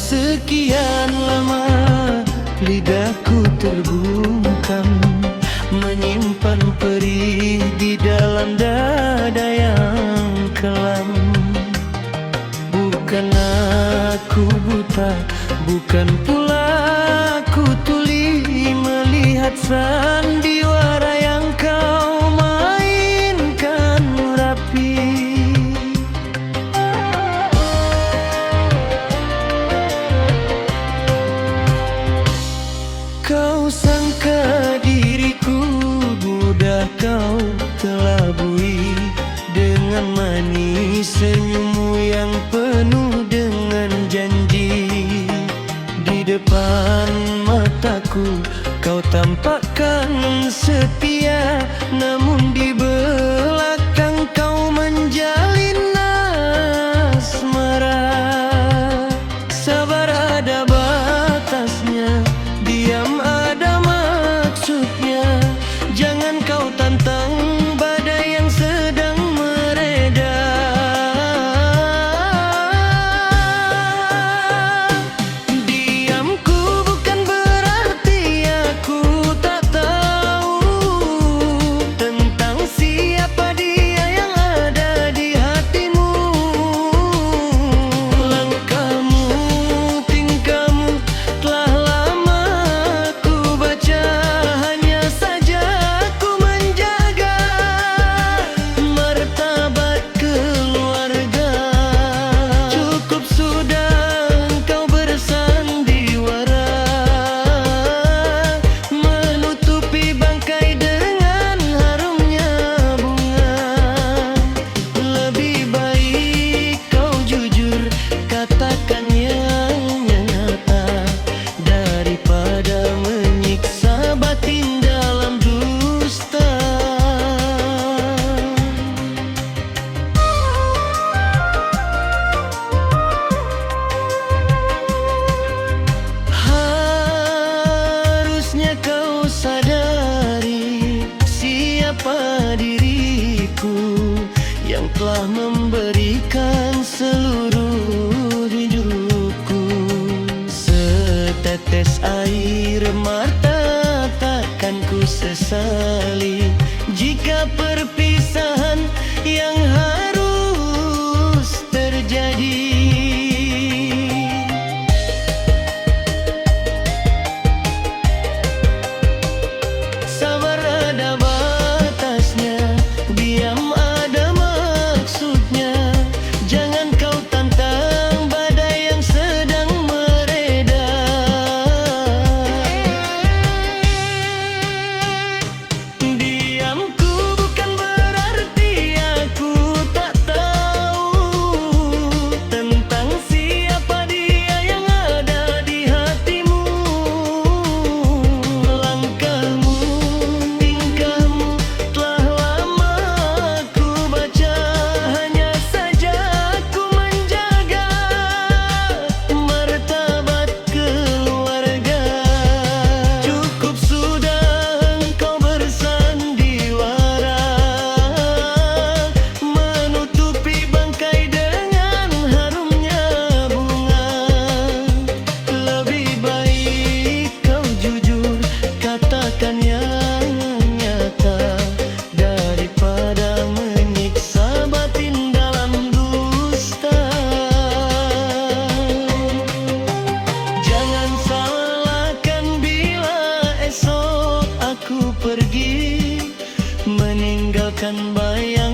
sekian lama lidahku terbungkam, menyimpan perih di dalam dada yang kelam. Bukan aku buta, bukan pula aku tuli melihat sandiwara yang kau mainkan rapi. Kau sangka diriku mudah kau kelabui dengan manis senyummu yang penuh dengan janji. Di depan mataku kau tampakkan setia, namun di belakang kau menjalin asmara. Sabar ada batasnya, diam ada maksudnya. Jangan kau tantang badai yang sedang mereda. Diamku bukan berarti aku tak tahu tentang siapa dia yang ada di hatimu. Langkahmu, tingkahmu telah lama ku baca, hanya saja ku menjaga martabat keluarga. Cukup sudah engkau bersandiwara, menutupi bangkai dengan harumnya bunga. Lebih baik kau jujur, katakan yang nyata, daripada menyiksa batin dalam dusta. Harusnya kau sadari siapa diriku yang telah memberikan seluruh hidupku. Setetes air mata takkan ku sesali jika perpisahan yang harus terjadi. Sabar ada batasnya, diam ada maksudnya. Jangan kau tantang badai yang sedang mereda. Diamku bukan berarti aku tak tahu tentang siapa dia yang ada di hatimu. Langkahmu, tingkahmu telah lama ku baca, hanya saja ku menjaga martabat keluarga. Cukup sudah engkau bersandiwara, menutupi bangkai dengan harumnya bunga. Lebih baik kau jujur, katakan yang nyata, daripada menyiksa batin dalam dusta. Jangan salahkan bila esok aku pergi meninggalkan bayang